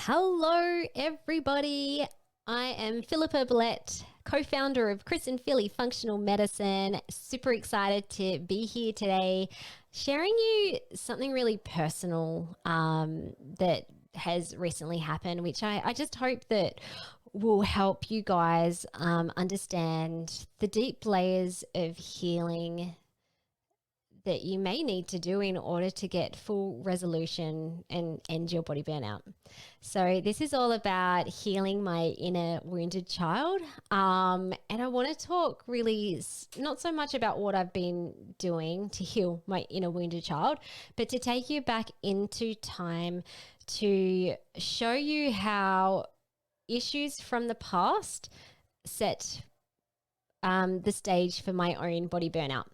Hello, everybody. I am Philippa Blett, co-founder of Chris and Philly Functional Medicine. Super excited to be here today, sharing you something really personal that has recently happened, which I just hope that will help you guys understand the deep layers of healing that you may need to do in order to get full resolution and end your body burnout. So this is all about healing my inner wounded child. And I want to talk really not so much about what I've been doing to heal my inner wounded child, but to take you back into time to show you how issues from the past set the stage for my own body burnout.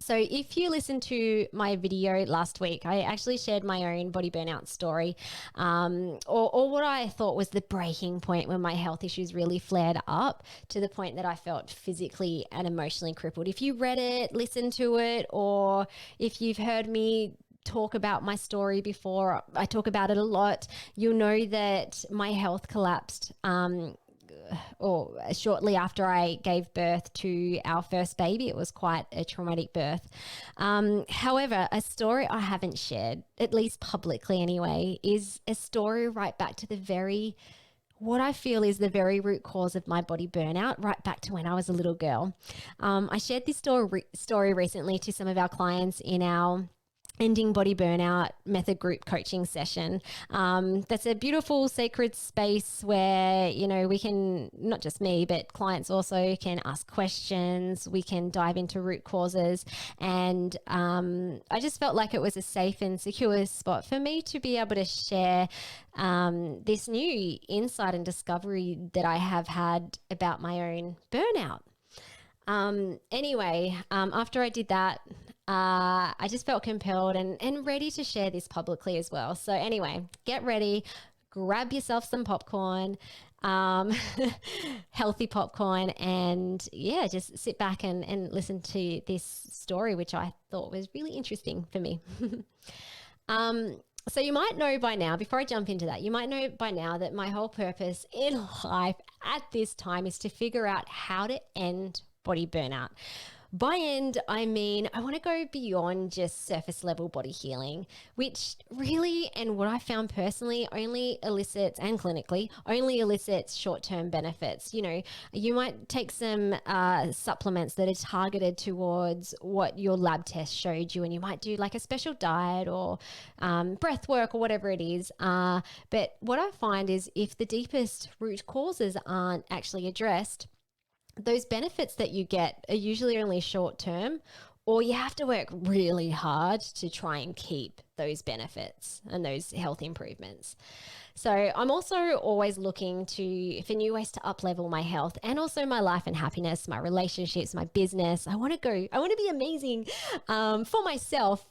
So if you listened to my video last week, I actually shared my own body burnout story, or what I thought was the breaking point when my health issues really flared up to the point that I felt physically and emotionally crippled. If you read it, listened to it, or if you've heard me talk about my story before, I talk about it a lot, you'll know that my health collapsed or shortly after I gave birth to our first baby. It was quite a traumatic birth. However, a story I haven't shared, at least publicly anyway, is a story right back to what I feel is the very root cause of my body burnout, right back to when I was a little girl. I shared this story recently to some of our clients in our Ending Body Burnout Method group coaching session. That's a beautiful sacred space where, we can, not just me, but clients also can ask questions. We can dive into root causes. And I just felt like it was a safe and secure spot for me to be able to share this new insight and discovery that I have had about my own burnout. After I did that, I just felt compelled and ready to share this publicly as well. So anyway, get ready, grab yourself some popcorn, healthy popcorn, and just sit back and listen to this story, which I thought was really interesting for me. So you might know by now, before I jump into that, you might know by now that my whole purpose in life at this time is to figure out how to end body burnout. By end, I mean, I want to go beyond just surface level body healing, which really, and what I found personally, only elicits, and clinically, only elicits short-term benefits. You might take some supplements that are targeted towards what your lab test showed you, and you might do like a special diet or breath work or whatever it is. But what I find is if the deepest root causes aren't actually addressed, those benefits that you get are usually only short term, or you have to work really hard to try and keep those benefits and those health improvements. So I'm also always looking for new ways to up-level my health and also my life and happiness, my relationships, my business. I want to be amazing for myself.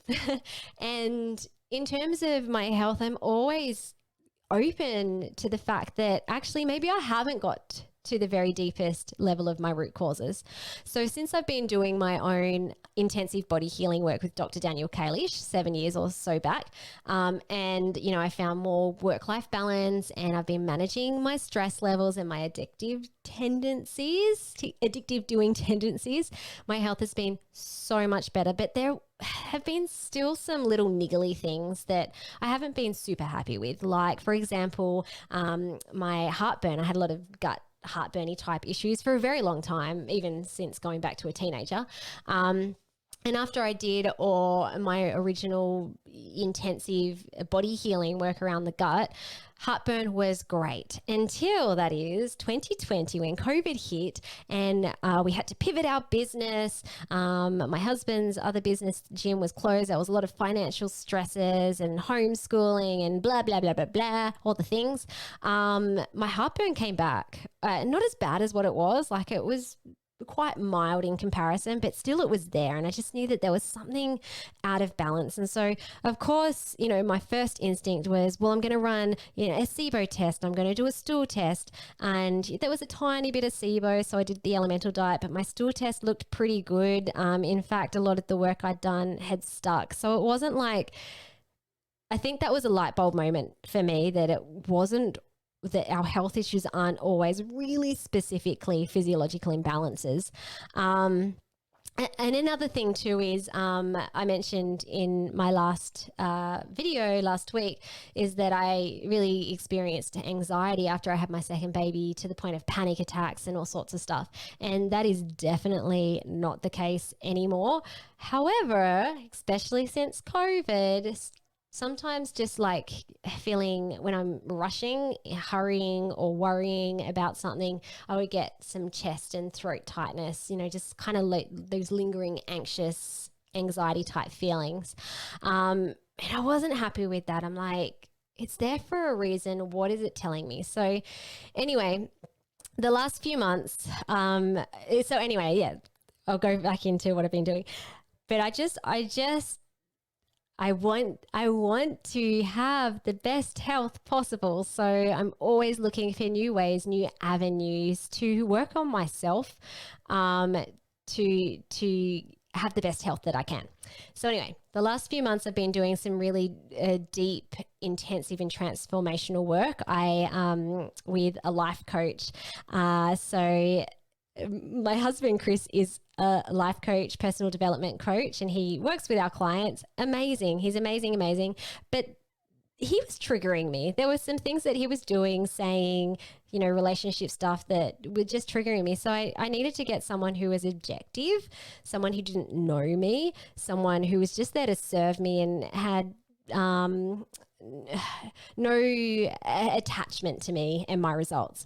And in terms of my health, I'm always open to the fact that actually maybe I haven't got to the very deepest level of my root causes. So since I've been doing my own intensive body healing work with Dr. Daniel Kalish 7 years or so back, and I found more work-life balance, and I've been managing my stress levels and my addictive doing tendencies, my health has been so much better. But there have been still some little niggly things that I haven't been super happy with. Like, for example, my heartburn. I had a lot of gut heartburny type issues for a very long time, even since going back to a teenager. And after I did my original intensive body healing work around the gut, heartburn was great until, that is, 2020 when COVID hit and we had to pivot our business. My husband's other business, gym, was closed. There was a lot of financial stresses and homeschooling and blah, blah, blah, blah, blah, all the things. My heartburn came back. Not as bad as what it was. Like, it was quite mild in comparison, but still it was there. And I just knew that there was something out of balance. And so, of course, my first instinct was, well, I'm going to run, a SIBO test. I'm going to do a stool test. And there was a tiny bit of SIBO. So I did the elemental diet, but my stool test looked pretty good. In fact, a lot of the work I'd done had stuck. So it wasn't like I think that was a light bulb moment for me, that it wasn't that our health issues aren't always really specifically physiological imbalances. And another thing too is I mentioned in my last video last week is that I really experienced anxiety after I had my second baby, to the point of panic attacks and all sorts of stuff. And that is definitely not the case anymore. However, especially since COVID, sometimes just like feeling when I'm rushing, hurrying, or worrying about something, I would get some chest and throat tightness, just kind of those lingering anxious anxiety type feelings. And I wasn't happy with that. I'm like, it's there for a reason. What is it telling me? So anyway, the last few months, I'll go back into what I've been doing. But I want to have the best health possible. So I'm always looking for new ways, new avenues to work on myself, to have the best health that I can. So anyway, the last few months I've been doing some really deep, intensive and transformational work. With a life coach. So my husband, Chris, is a life coach, personal development coach, and he works with our clients. Amazing. He's amazing. But he was triggering me. There were some things that he was doing, saying, relationship stuff that were just triggering me. So I needed to get someone who was objective, someone who didn't know me, someone who was just there to serve me and had no attachment to me and my results.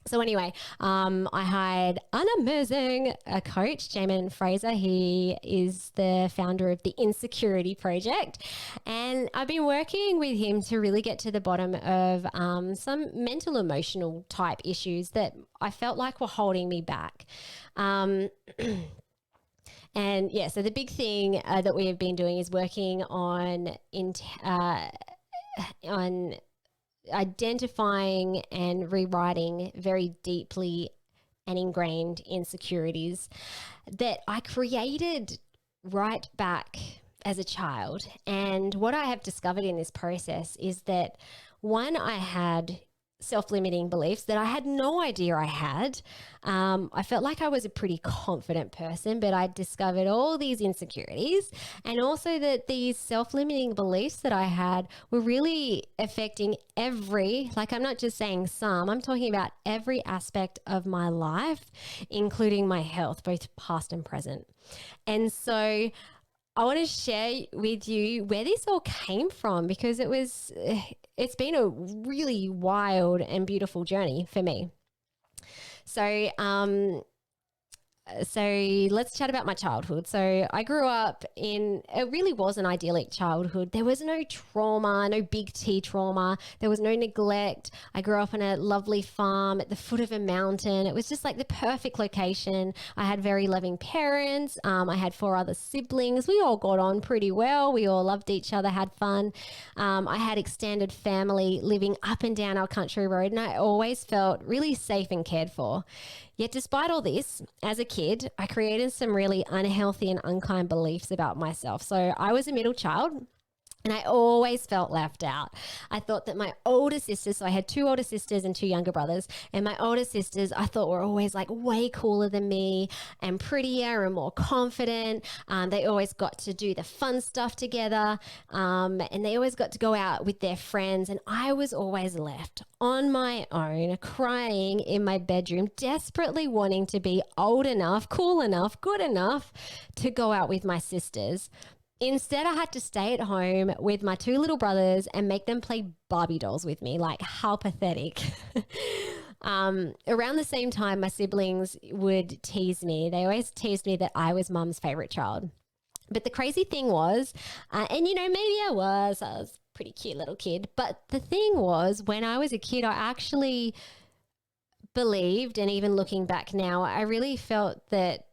So anyway, I hired an amazing coach, Jamin Fraser. He is the founder of the Insecurity Project. And I've been working with him to really get to the bottom of some mental, emotional type issues that I felt like were holding me back. And yeah, so the big thing that we have been doing is working on identifying and rewriting very deeply and ingrained insecurities that I created right back as a child. And what I have discovered in this process is that, one, I had self-limiting beliefs that I had no idea I had. I felt like I was a pretty confident person, but I discovered all these insecurities, and also that these self-limiting beliefs that I had were really affecting I'm not just saying some, I'm talking about every aspect of my life, including my health, both past and present. And so I want to share with you where this all came from, because it's been a really wild and beautiful journey for me. So let's chat about my childhood. So I grew up it really was an idyllic childhood. There was no trauma, no big T trauma. There was no neglect. I grew up on a lovely farm at the foot of a mountain. It was just like the perfect location. I had very loving parents. I had 4 other siblings. We all got on pretty well. We all loved each other, had fun. I had extended family living up and down our country road, and I always felt really safe and cared for. Yet despite all this, as a kid, I created some really unhealthy and unkind beliefs about myself. So I was a middle child, and I always felt left out. I thought that my older sisters, so I had 2 older sisters and 2 younger brothers, and my older sisters I thought were always like way cooler than me and prettier and more confident. They always got to do the fun stuff together, and they always got to go out with their friends, and I was always left on my own, crying in my bedroom, desperately wanting to be old enough, cool enough, good enough to go out with my sisters. Instead, I had to stay at home with my 2 little brothers and make them play Barbie dolls with me. Like, how pathetic. Around the same time, my siblings would tease me. They always teased me that I was mum's favorite child. But the crazy thing was, maybe I was a pretty cute little kid. But the thing was, when I was a kid, I actually believed, and even looking back now, I really felt that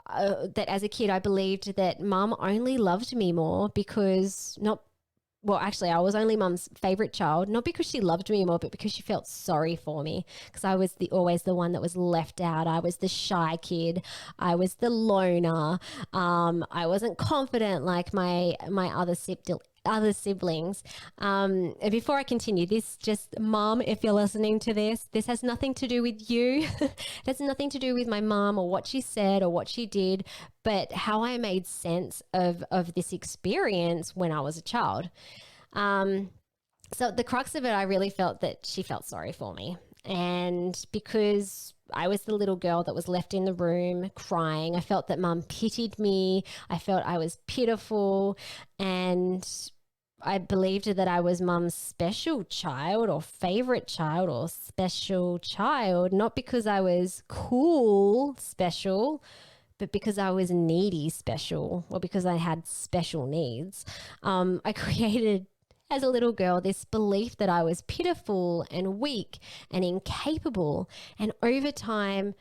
as a kid, I believed that mum only loved me more because I was only mum's favorite child, not because she loved me more, but because she felt sorry for me, because I was always the one that was left out. I was the shy kid. I was the loner. I wasn't confident like my other other siblings. And before I continue, mom, if you're listening to this has nothing to do with you. It has nothing to do with my mom or what she said or what she did, but how I made sense of this experience when I was a child. So the crux of it, I really felt that she felt sorry for me. And because I was the little girl that was left in the room crying, I felt that mum pitied me. I felt I was pitiful. And I believed that I was mum's special child or favorite child or special child, not because I was cool special, but because I was needy special or because I had special needs. I created as a little girl this belief that I was pitiful and weak and incapable. And over time,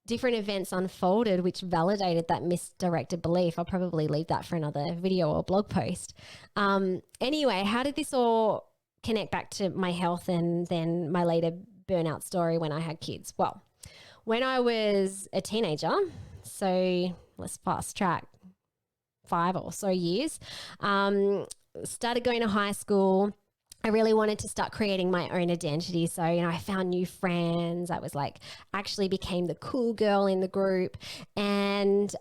different events unfolded which validated that misdirected belief. I'll probably leave that for another video or blog post. Anyway, how did this all connect back to my health and then my later burnout story when I had kids? Well, when I was a teenager, so let's fast track 5 or so years, started going to high school. I really wanted to start creating my own identity. So, I found new friends. I was like, actually became the cool girl in the group. And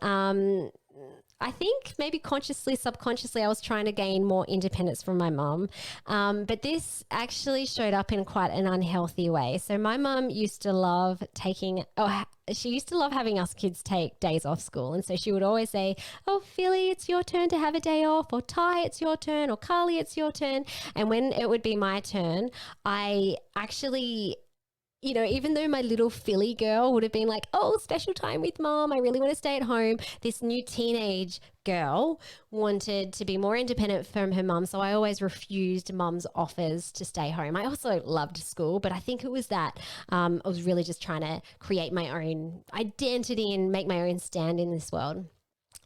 I think maybe consciously, subconsciously, I was trying to gain more independence from my mum. But this actually showed up in quite an unhealthy way. So my mum used to love she used to love having us kids take days off school. And so she would always say, oh, Philly, it's your turn to have a day off, or Ty, it's your turn, or Carly, it's your turn. And when it would be my turn, I actually, even though my little Philly girl would have been like, oh, special time with mom, I really want to stay at home, this new teenage girl wanted to be more independent from her mum. So I always refused mum's offers to stay home. I also loved school, but I think it was that I was really just trying to create my own identity and make my own stand in this world.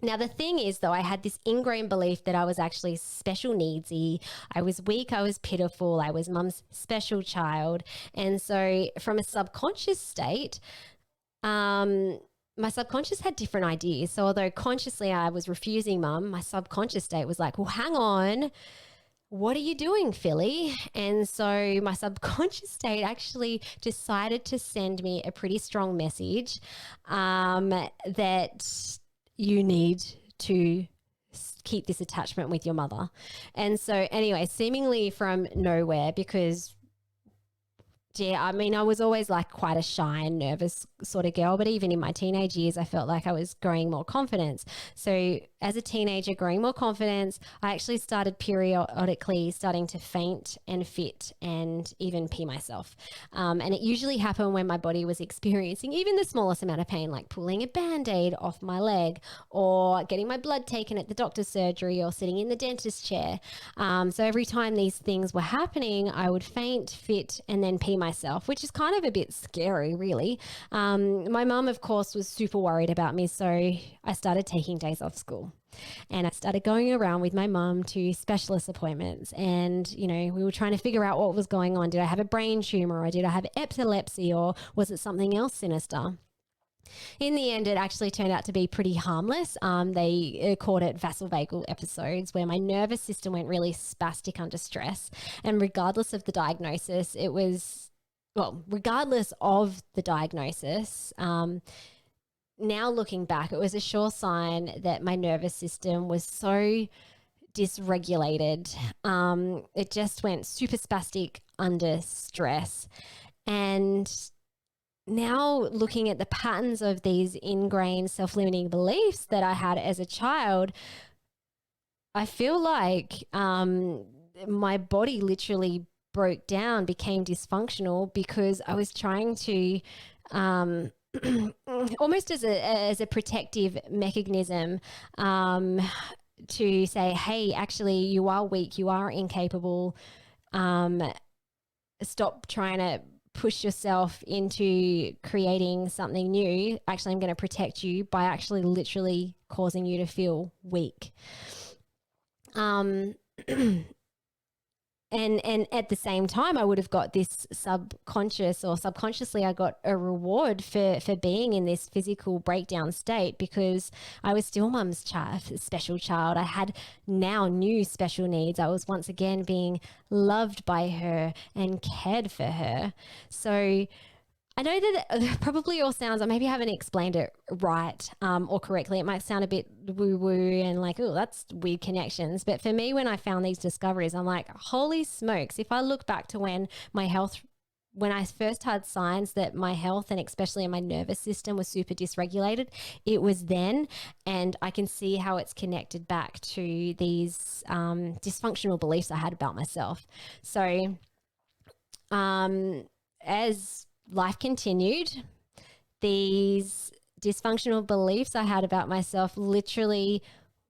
Now, the thing is, though, I had this ingrained belief that I was actually special needsy. I was weak. I was pitiful. I was mum's special child. And so from a subconscious state, my subconscious had different ideas. So although consciously I was refusing mum, my subconscious state was like, well, hang on. What are you doing, Philly? And so my subconscious state actually decided to send me a pretty strong message that you need to keep this attachment with your mother. And so anyway, seemingly from nowhere, because I was always like quite a shy and nervous sort of girl, but even in my teenage years, I felt like I was growing more confidence. So as a teenager, growing more confidence, I actually started periodically starting to faint and fit and even pee myself. And it usually happened when my body was experiencing even the smallest amount of pain, like pulling a Band-Aid off my leg or getting my blood taken at the doctor's surgery or sitting in the dentist chair. So every time these things were happening, I would faint, fit, and then pee myself, which is kind of a bit scary, really. My mum, of course, was super worried about me, so I started taking days off school. And I started going around with my mum to specialist appointments. And, we were trying to figure out what was going on. Did I have a brain tumor, or did I have epilepsy, or was it something else sinister? In the end, it actually turned out to be pretty harmless. They called it vasovagal episodes, where my nervous system went really spastic under stress. And regardless of the diagnosis, now looking back, it was a sure sign that my nervous system was so dysregulated. It just went super spastic under stress. And now looking at the patterns of these ingrained self-limiting beliefs that I had as a child, I feel like my body literally broke down, became dysfunctional, because I was trying to almost as a protective mechanism to say, hey, actually, you are weak, you are incapable. Stop trying to push yourself into creating something new. Actually, I'm going to protect you by actually literally causing you to feel weak. and at the same time, I would have got this subconscious or subconsciously, I got a reward for being in this physical breakdown state because I was still mum's child, special child. I had now new special needs. I was once again being loved by her and cared for her. So I know that it probably all sounds, or maybe I haven't explained it right or correctly. It might sound a bit woo-woo and like, oh, that's weird connections. But for me, when I found these discoveries, I'm like, holy smokes. If I look back to when I first had signs that my health and especially in my nervous system was super dysregulated, it was then. And I can see how it's connected back to these dysfunctional beliefs I had about myself. So as life continued, these dysfunctional beliefs I had about myself literally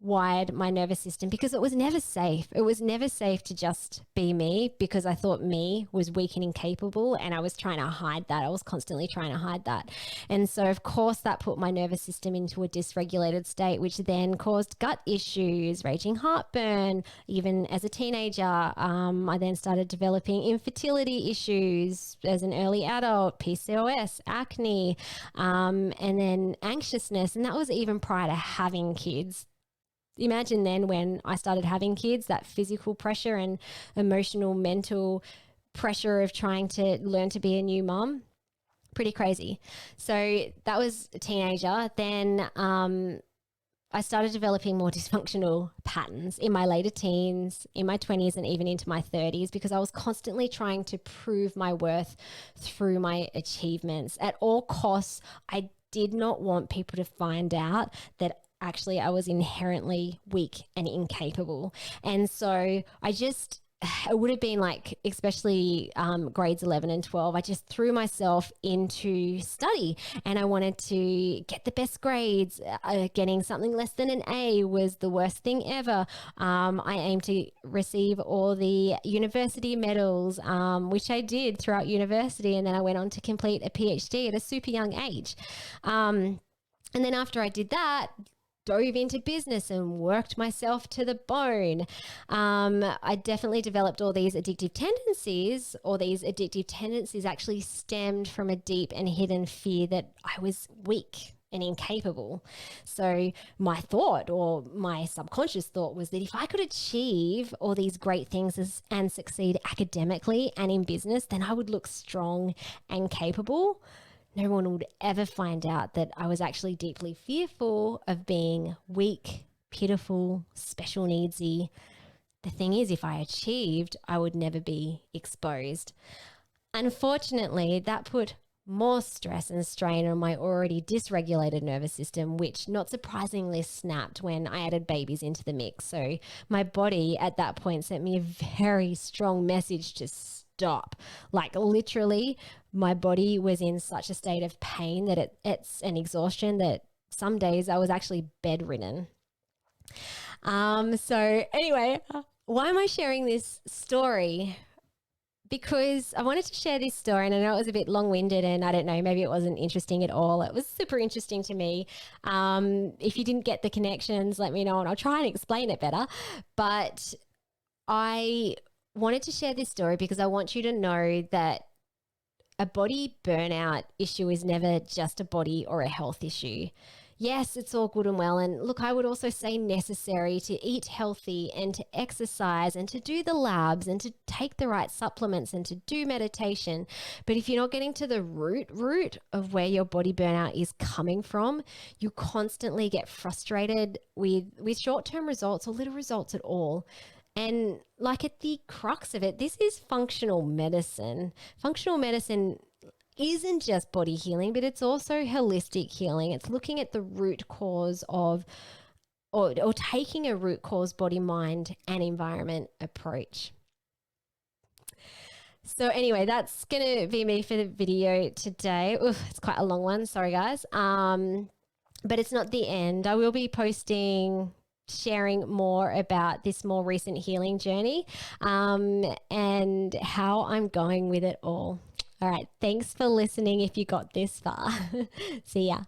wired my nervous system because it was never safe. It was never safe to just be me because I thought me was weak and incapable and I was trying to hide that. I was constantly trying to hide that. And so, of course, that put my nervous system into a dysregulated state, which then caused gut issues, raging heartburn. Even as a teenager, I then started developing infertility issues as an early adult, PCOS, acne, and then anxiousness. And that was even prior to having kids. Imagine then when I started having kids, that physical pressure and emotional, mental pressure of trying to learn to be a new mom. Pretty crazy. So that was a teenager. Then I started developing more dysfunctional patterns in my later teens, in my 20s, and even into my 30s because I was constantly trying to prove my worth through my achievements. At all costs, I did not want people to find out that actually I was inherently weak and incapable. And so it would have been like, especially grades 11 and 12, I just threw myself into study and I wanted to get the best grades. Getting something less than an A was the worst thing ever. I aimed to receive all the university medals, which I did throughout university. And then I went on to complete a PhD at a super young age. And then after I did that, dove into business and worked myself to the bone. I definitely developed all these addictive tendencies, or these addictive tendencies actually stemmed from a deep and hidden fear that I was weak and incapable. So my thought, or my subconscious thought, was that if I could achieve all these great things and succeed academically and in business, then I would look strong and capable. No one would ever find out that I was actually deeply fearful of being weak, pitiful, special needsy. The thing is, if I achieved, I would never be exposed. Unfortunately, that put more stress and strain on my already dysregulated nervous system, which not surprisingly snapped when I added babies into the mix. So my body at that point sent me a very strong message to stop. Like literally, my body was in such a state of pain that it's an exhaustion that some days I was actually bedridden. So anyway, why am I sharing this story? Because I wanted to share this story, and I know it was a bit long-winded and I don't know, maybe it wasn't interesting at all. It was super interesting to me. If you didn't get the connections, let me know and I'll try and explain it better. But I wanted to share this story because I want you to know that a body burnout issue is never just a body or a health issue. Yes, it's all good and well. And look, I would also say necessary to eat healthy and to exercise and to do the labs and to take the right supplements and to do meditation. But if you're not getting to the root of where your body burnout is coming from, you constantly get frustrated with short-term results or little results at all. And like at the crux of it, this is functional medicine. Functional medicine isn't just body healing, but it's also holistic healing. It's looking at the root cause of, or taking a root cause body, mind, and environment approach. So anyway, that's going to be me for the video today. Oof, it's quite a long one. Sorry, guys. But it's not the end. I will be sharing more about this more recent healing journey and how I'm going with it all. All right. Thanks for listening if you got this far. See ya.